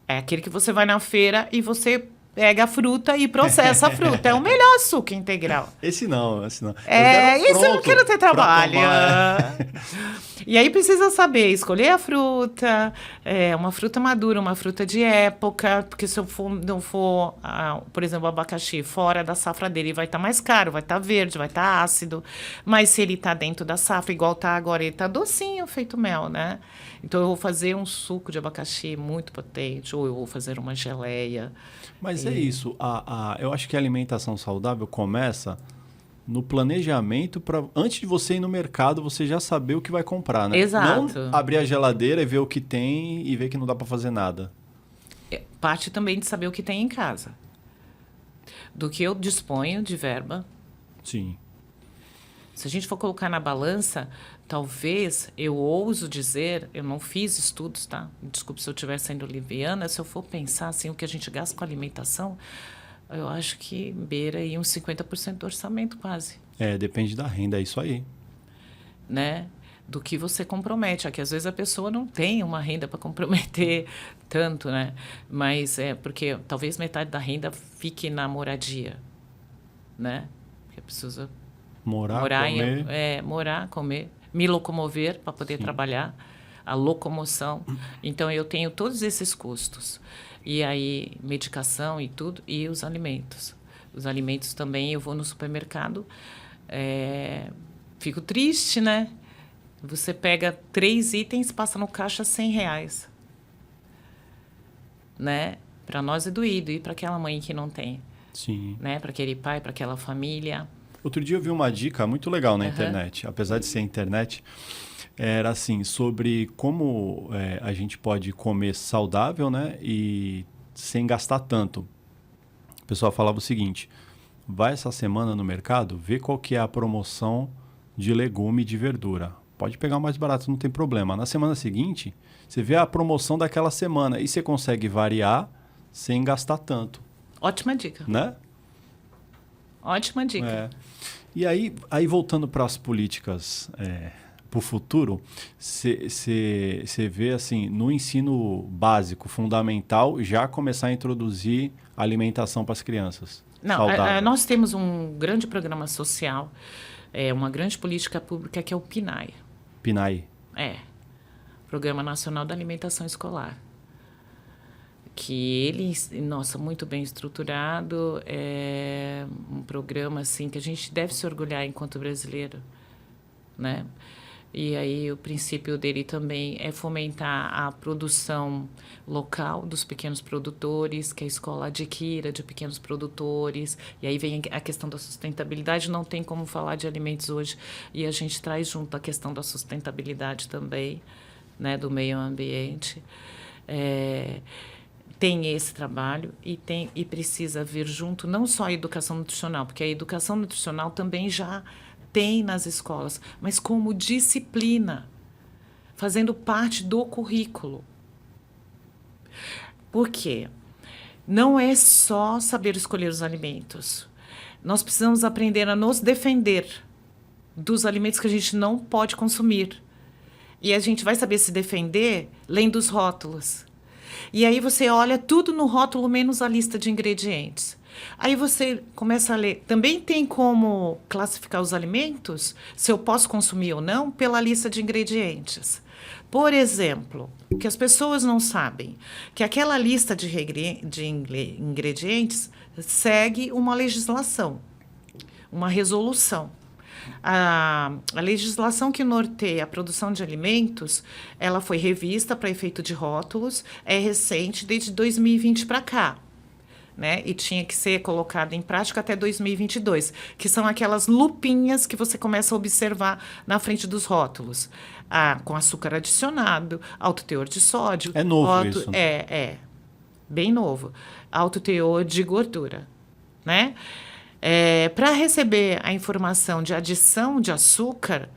É aquele que você vai na feira e você pega a fruta e processa a fruta. É o melhor suco integral. Esse não. Esse eu não quero ter trabalho. E aí precisa saber escolher a fruta, uma fruta madura, uma fruta de época, porque se eu não for, por exemplo, o abacaxi fora da safra dele, vai estar mais caro, vai estar verde, vai estar ácido. Mas se ele está dentro da safra, igual está agora, ele está docinho, feito mel, né? Então eu vou fazer um suco de abacaxi muito potente, ou eu vou fazer uma geleia. Mas é isso. Eu acho que a alimentação saudável começa no planejamento para antes de você ir no mercado, você já saber o que vai comprar, né? Exato. Não abrir a geladeira e ver o que tem e ver que não dá para fazer nada. Parte também de saber o que tem em casa. Do que eu disponho de verba. Sim. Se a gente for colocar na balança, talvez, eu ouso dizer, eu não fiz estudos, tá? Desculpe se eu estiver sendo leviana, se eu for pensar assim, o que a gente gasta com alimentação, eu acho que beira aí uns 50% do orçamento quase. Depende da renda, é isso aí. Né? Do que você compromete. Aqui, às vezes, a pessoa não tem uma renda para comprometer tanto, né? Mas porque talvez metade da renda fique na moradia, né? Porque precisa morar, comer, me locomover para poder trabalhar, a locomoção. Então, eu tenho todos esses custos. E aí, medicação e tudo, e os alimentos. Os alimentos também, eu vou no supermercado, fico triste, né? Você pega 3 itens, passa no caixa R$100. Né? Para nós é doído, e para aquela mãe que não tem. Sim. Né? Para aquele pai, para aquela família. Outro dia eu vi uma dica muito legal na internet, apesar de ser internet, era assim, sobre como a gente pode comer saudável, né, e sem gastar tanto. O pessoal falava o seguinte, vai essa semana no mercado, vê qual que é a promoção de legume e de verdura. Pode pegar o mais barato, não tem problema. Na semana seguinte, você vê a promoção daquela semana e você consegue variar sem gastar tanto. Ótima dica. Né? Ótima dica. E aí voltando para as políticas para o futuro, você vê assim, no ensino básico, fundamental, já começar a introduzir alimentação para as crianças. Não, nós temos um grande programa social, uma grande política pública que é o PNAE. PNAE? Programa Nacional da Alimentação Escolar. Que ele, nossa, muito bem estruturado, é um programa assim que a gente deve se orgulhar enquanto brasileiro, né? E aí o princípio dele também é fomentar a produção local dos pequenos produtores, que a escola adquira de pequenos produtores. E aí vem a questão da sustentabilidade, não tem como falar de alimentos hoje, e a gente traz junto a questão da sustentabilidade também, né, do meio ambiente. Tem esse trabalho e precisa vir junto não só a educação nutricional, porque a educação nutricional também já tem nas escolas, mas como disciplina, fazendo parte do currículo. Por quê? Não é só saber escolher os alimentos. Nós precisamos aprender a nos defender dos alimentos que a gente não pode consumir. E a gente vai saber se defender lendo os rótulos. E aí você olha tudo no rótulo, menos a lista de ingredientes. Aí você começa a ler. Também tem como classificar os alimentos, se eu posso consumir ou não, pela lista de ingredientes. Por exemplo, o que as pessoas não sabem, que aquela lista de ingredientes segue uma legislação, uma resolução. A legislação que norteia a produção de alimentos, ela foi revista para efeito de rótulos, é recente, desde 2020 para cá. Né? E tinha que ser colocada em prática até 2022, que são aquelas lupinhas que você começa a observar na frente dos rótulos. Com açúcar adicionado, alto teor de sódio. É novo isso. Bem novo. Alto teor de gordura, né? Para receber a informação de adição de açúcar,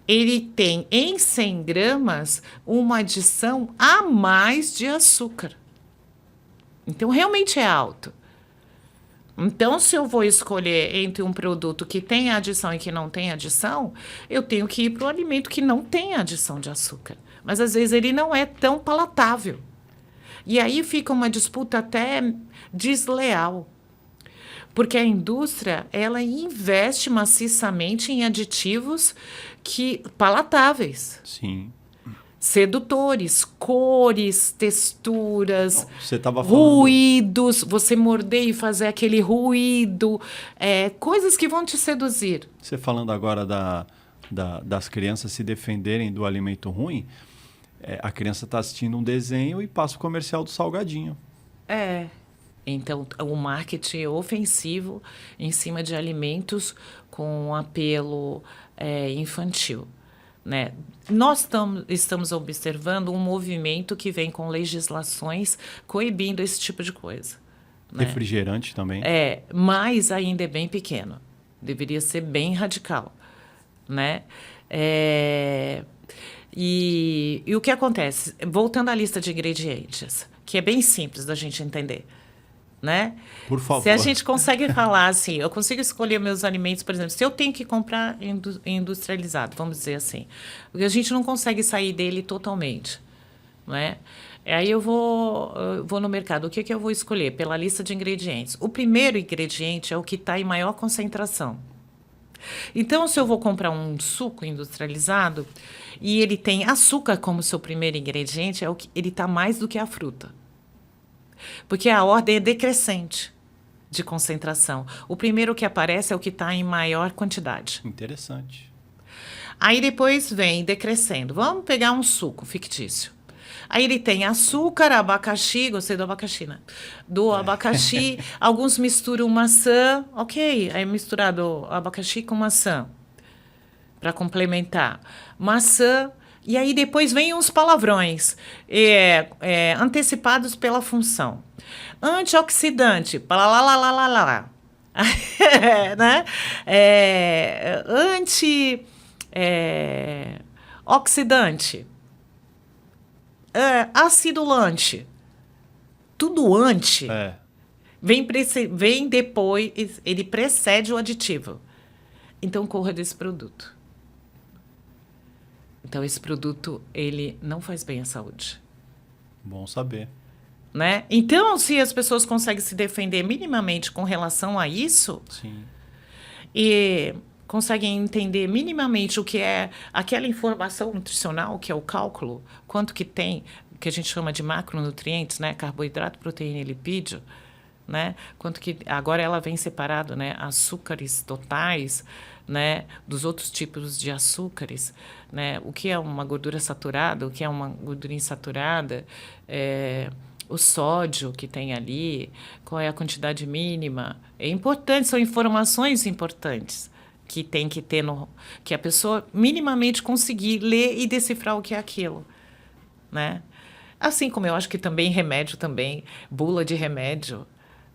ele tem em 100 gramas uma adição a mais de açúcar. Então, realmente é alto. Então, se eu vou escolher entre um produto que tem adição e que não tem adição, eu tenho que ir para o alimento que não tem adição de açúcar. Mas, às vezes, ele não é tão palatável. E aí fica uma disputa até desleal. Porque a indústria, ela investe maciçamente em aditivos palatáveis. Sim. Sedutores, cores, texturas, você tava falando... ruídos, você morder e fazer aquele ruído, coisas que vão te seduzir. Você falando agora das crianças se defenderem do alimento ruim, a criança está assistindo um desenho e passa o comercial do salgadinho. Então, o marketing é ofensivo em cima de alimentos com apelo infantil. Né? Nós estamos observando um movimento que vem com legislações coibindo esse tipo de coisa. Né? Refrigerante também? Mas ainda é bem pequeno. Deveria ser bem radical. Né? E o que acontece? Voltando à lista de ingredientes, que é bem simples da gente entender. Né? Por favor. Se a gente consegue falar assim, eu consigo escolher meus alimentos, por exemplo, se eu tenho que comprar industrializado, vamos dizer assim, porque a gente não consegue sair dele totalmente, né? Aí eu vou no mercado, o que eu vou escolher? Pela lista de ingredientes. O primeiro ingrediente é o que está em maior concentração. Então, se eu vou comprar um suco industrializado e ele tem açúcar como seu primeiro ingrediente, ele está mais do que a fruta. Porque a ordem é decrescente de concentração. O primeiro que aparece é o que está em maior quantidade. Interessante. Aí depois vem decrescendo. Vamos pegar um suco fictício. Aí ele tem açúcar, abacaxi, gostei do abacaxi, né? Do abacaxi, alguns misturam maçã, ok. Aí misturado abacaxi com maçã, para complementar. Maçã. E aí depois vem uns palavrões antecipados pela função. Antioxidante, palalalala, né? Antioxidante, acidulante, tudo anti. Vem depois, ele precede o aditivo. Então corra desse produto. Então, esse produto, ele não faz bem à saúde. Bom saber. Né? Então, se as pessoas conseguem se defender minimamente com relação a isso... Sim. E conseguem entender minimamente o que é aquela informação nutricional, que é o cálculo, quanto que tem, que a gente chama de macronutrientes, né? Carboidrato, proteína e lipídio, né? Quanto que agora ela vem separado, né? Açúcares totais, né? Dos outros tipos de açúcares, né? O que é uma gordura saturada, o que é uma gordura insaturada, o sódio que tem ali, qual é a quantidade mínima. É importante, são informações importantes que tem que ter, que a pessoa minimamente conseguir ler e decifrar o que é aquilo, né? Assim como eu acho que também remédio, bula de remédio,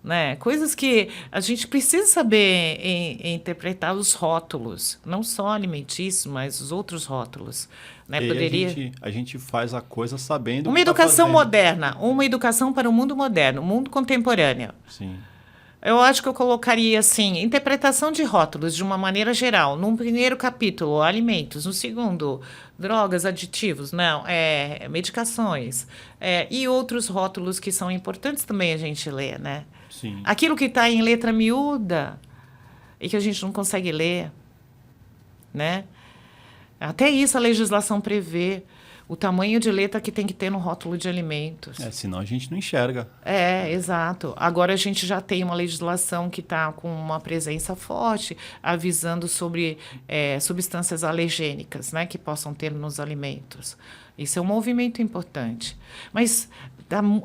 né? Coisas que a gente precisa saber interpretar os rótulos, não só alimentícios, mas os outros rótulos. Né? A gente faz a coisa sabendo uma educação moderna, uma educação para o mundo moderno, o mundo contemporâneo. Sim. Eu acho que eu colocaria assim, interpretação de rótulos de uma maneira geral. Num primeiro capítulo, alimentos. No segundo, drogas, aditivos, medicações. E outros rótulos que são importantes também a gente ler, né? Sim. Aquilo que está em letra miúda e que a gente não consegue ler, né? Até isso a legislação prevê. o tamanho de letra que tem que ter no rótulo de alimentos. Senão a gente não enxerga. Exato. Agora a gente já tem uma legislação que está com uma presença forte, avisando sobre substâncias alergênicas, né, que possam ter nos alimentos. Isso é um movimento importante. Mas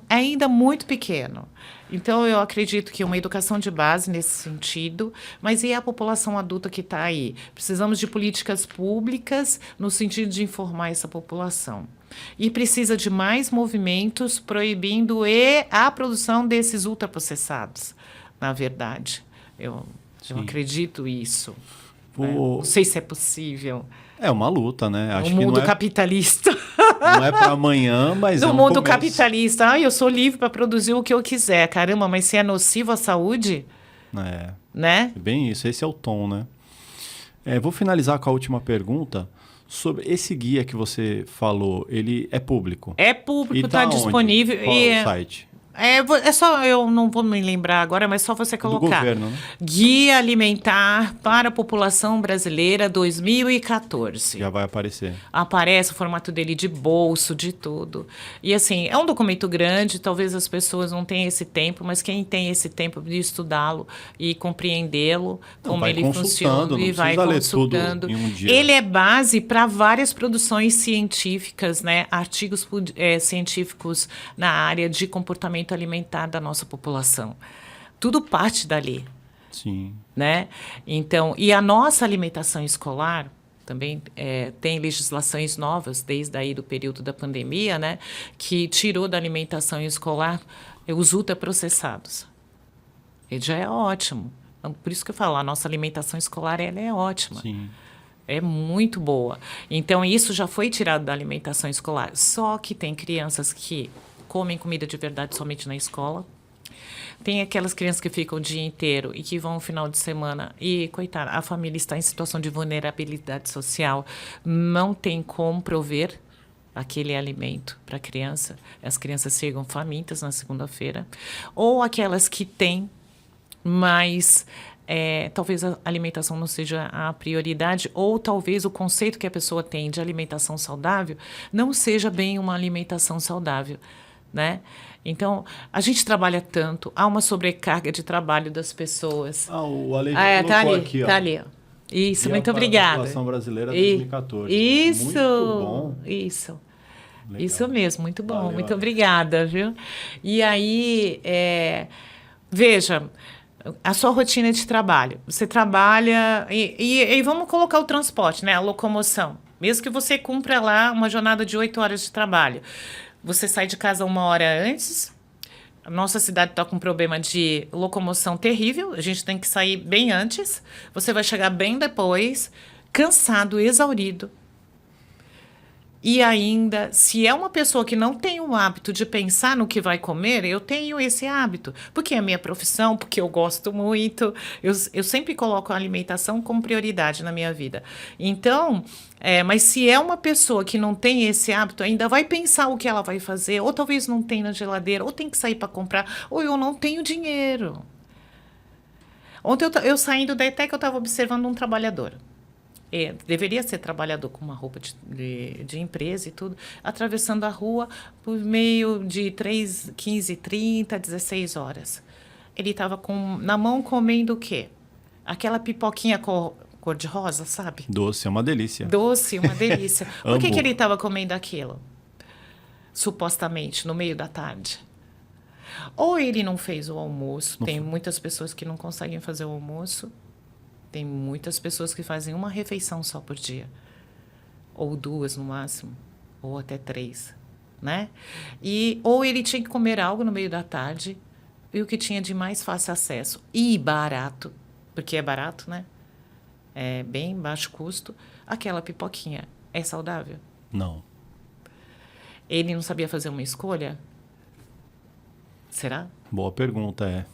é ainda muito pequeno. Então, eu acredito que uma educação de base nesse sentido, mas e a população adulta que está aí? Precisamos de políticas públicas no sentido de informar essa população. E precisa de mais movimentos proibindo a produção desses ultraprocessados, na verdade. Eu acredito isso. Não sei se é possível. É uma luta, né? Acho que mundo capitalista. Não é para amanhã, mas no mundo capitalista. Eu sou livre para produzir o que eu quiser. Caramba, mas se é nocivo à saúde... Né? É bem isso. Esse é o tom, né? Vou finalizar com a última pergunta. Sobre esse guia que você falou, ele é público? É público, está disponível. Qual é o site? É só, eu não vou me lembrar agora, mas só você colocar. Do governo, né? Guia Alimentar para a População Brasileira 2014. Já vai aparecer. Aparece o formato dele de bolso, de tudo. E assim, é um documento grande, talvez as pessoas não tenham esse tempo, mas quem tem esse tempo de estudá-lo e compreendê-lo, como ele funciona, e vai consultando. Em um dia. Ele é base para várias produções científicas, né? Artigos científicos na área de comportamento alimentar da nossa população. Tudo parte dali. Sim. Né? Então, e a nossa alimentação escolar também tem legislações novas, desde aí do período da pandemia, né? Que tirou da alimentação escolar os ultraprocessados. Ele já é ótimo. Então, por isso que eu falo, a nossa alimentação escolar ela é ótima. Sim. É muito boa. Então, isso já foi tirado da alimentação escolar. Só que tem crianças que comem comida de verdade somente na escola. Tem aquelas crianças que ficam o dia inteiro e que vão no final de semana e, coitada, a família está em situação de vulnerabilidade social, não tem como prover aquele alimento para a criança. As crianças chegam famintas na segunda-feira. Ou aquelas que têm, mas talvez a alimentação não seja a prioridade, ou talvez o conceito que a pessoa tem de alimentação saudável não seja bem uma alimentação saudável. Né? Então, a gente trabalha tanto, há uma sobrecarga de trabalho das pessoas. O Ale colocou tá ali, aqui, ó. Tá ali. Isso, muito para obrigada. A população brasileira 2014. Isso. Muito bom. Isso. Legal. Isso mesmo, muito bom. Valeu, muito Ale. obrigada, viu? E aí, veja, a sua rotina de trabalho. Você trabalha e vamos colocar o transporte, né? A locomoção. Mesmo que você cumpra lá uma jornada de 8 horas de trabalho. Você sai de casa 1 hora antes. A nossa cidade está com um problema de locomoção terrível. A gente tem que sair bem antes. Você vai chegar bem depois, cansado, exaurido. E ainda, se é uma pessoa que não tem o hábito de pensar no que vai comer, eu tenho esse hábito. Porque é a minha profissão, porque eu gosto muito. Eu sempre coloco a alimentação como prioridade na minha vida. Então, mas se é uma pessoa que não tem esse hábito, ainda vai pensar o que ela vai fazer, ou talvez não tem na geladeira, ou tem que sair para comprar, ou eu não tenho dinheiro. Ontem eu saindo da ETEC, eu estava observando um trabalhador. Deveria ser trabalhador com uma roupa de empresa e tudo, atravessando a rua por meio de 15, 30, 16 horas. Ele estava na mão comendo o quê? Aquela pipoquinha cor-de-rosa, sabe? Doce, é uma delícia. Doce, uma delícia. Por que ele estava comendo aquilo? Supostamente, no meio da tarde. Ou ele não fez o almoço, tem muitas pessoas que não conseguem fazer o almoço. Tem muitas pessoas que fazem uma refeição só por dia. Ou 2 no máximo. Ou até 3. Né? Ou ele tinha que comer algo no meio da tarde. E o que tinha de mais fácil acesso. E barato. Porque é barato, né? É bem baixo custo. Aquela pipoquinha. É saudável? Não. Ele não sabia fazer uma escolha? Será? Boa pergunta,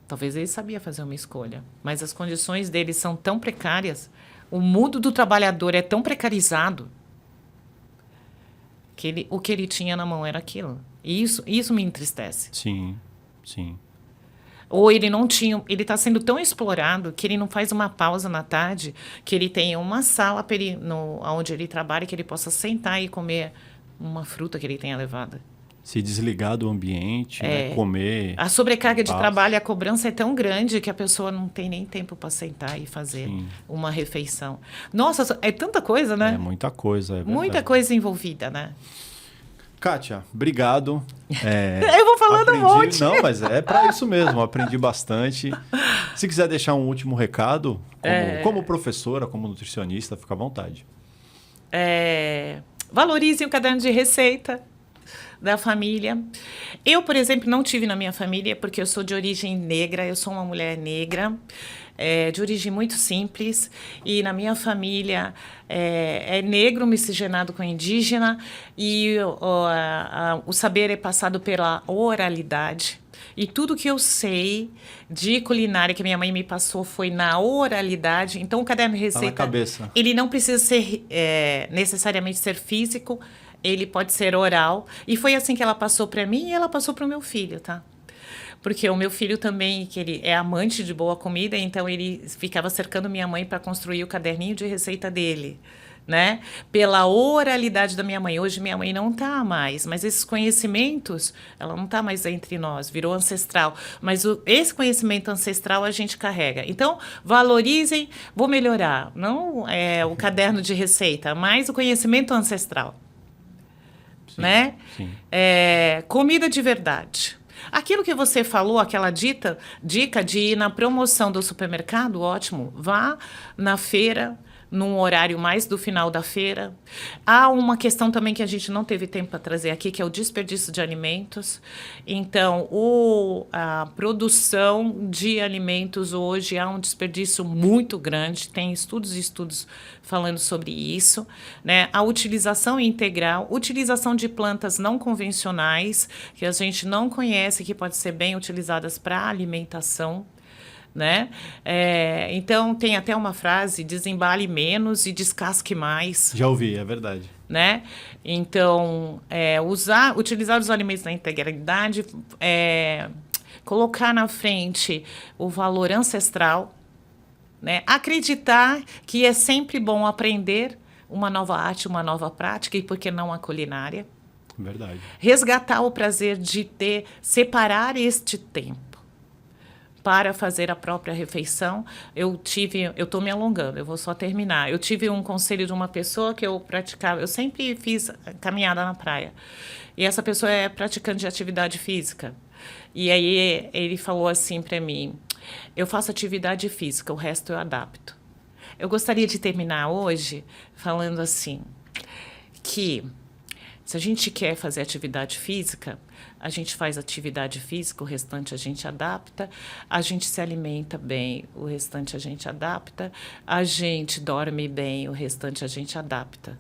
Talvez ele sabia fazer uma escolha, mas as condições dele são tão precárias, o mundo do trabalhador é tão precarizado, que o que ele tinha na mão era aquilo. E isso me entristece. Sim, sim. Ou ele não tinha, ele está sendo tão explorado que ele não faz uma pausa na tarde, que ele tenha uma sala onde ele trabalha, que ele possa sentar e comer uma fruta que ele tenha levado. Se desligar do ambiente, né? Comer. A sobrecarga de trabalho, a cobrança é tão grande que a pessoa não tem nem tempo para sentar e fazer uma refeição. Nossa, é tanta coisa, né? É muita coisa, é verdade. Muita coisa envolvida, né? Kátia, obrigado. Eu vou falando um monte. Não, mas é para isso mesmo, aprendi bastante. Se quiser deixar um último recado, como professora, como nutricionista, fica à vontade. Valorizem o caderno de receita da família. Eu, por exemplo, não tive na minha família porque eu sou de origem negra, eu sou uma mulher negra, de origem muito simples, e na minha família é negro miscigenado com indígena, e o saber é passado pela oralidade. E tudo que eu sei de culinária que minha mãe me passou foi na oralidade. Então, o caderno de receita, na cabeça. Ele não precisa ser necessariamente ser físico, ele pode ser oral. E foi assim que ela passou para mim e ela passou para o meu filho, tá? Porque o meu filho também, que ele é amante de boa comida, então ele ficava cercando minha mãe para construir o caderninho de receita dele, né? Pela oralidade da minha mãe. Hoje minha mãe não está mais, mas esses conhecimentos, ela não está mais entre nós, virou ancestral. Mas esse conhecimento ancestral a gente carrega. Então, valorizem, vou melhorar, não o caderno de receita, mas o conhecimento ancestral. Sim, né? Sim. Comida de verdade. Aquilo que você falou, aquela dica de ir na promoção do supermercado, ótimo. Vá na feira, num horário mais do final da feira. Há uma questão também que a gente não teve tempo para trazer aqui, que é o desperdício de alimentos. Então, a produção de alimentos hoje há um desperdício muito grande. Tem estudos e estudos falando sobre isso, né? A utilização integral, utilização de plantas não convencionais, que a gente não conhece, que podem ser bem utilizadas para alimentação, né? Então, tem até uma frase, desembale menos e descasque mais. Já ouvi, é verdade. Né? Então, utilizar os alimentos na integralidade, colocar na frente o valor ancestral, né? Acreditar que é sempre bom aprender uma nova arte, uma nova prática, e por que não a culinária? Verdade. Resgatar o prazer de separar este tempo para fazer a própria refeição. Eu estou me alongando, eu vou só terminar. Eu tive um conselho de uma pessoa que eu praticava, eu sempre fiz caminhada na praia, e essa pessoa é praticante de atividade física, e aí ele falou assim para mim: eu faço atividade física, o resto eu adapto. Eu gostaria de terminar hoje falando assim, que se a gente quer fazer atividade física, a gente faz atividade física, o restante a gente adapta, a gente se alimenta bem, o restante a gente adapta, a gente dorme bem, o restante a gente adapta.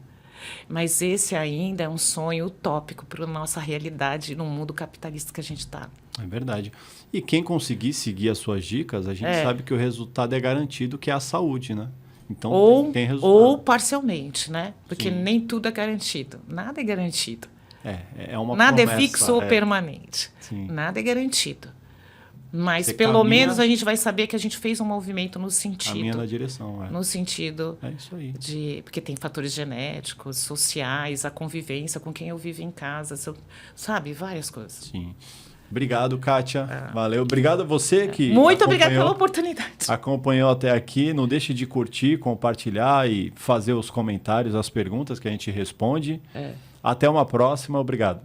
Mas esse ainda é um sonho utópico para a nossa realidade no mundo capitalista que a gente está. É verdade. E quem conseguir seguir as suas dicas, a gente sabe que o resultado é garantido, que é a saúde, né? Então, tem resultado. Ou parcialmente, né? Porque nem tudo é garantido. Nada é garantido. É uma Nada promessa, é fixo ou permanente. Sim. Nada é garantido. Mas Você pelo menos a gente vai saber que a gente fez um movimento no sentido. Caminha na direção, No sentido isso aí. porque tem fatores genéticos, sociais, a convivência com quem eu vivo em casa, sabe? Várias coisas. Sim. Obrigado, Kátia. Valeu. Obrigado a você que Muito obrigada pela oportunidade. Acompanhou até aqui. Não deixe de curtir, compartilhar e fazer os comentários, as perguntas que a gente responde. Até uma próxima. Obrigado.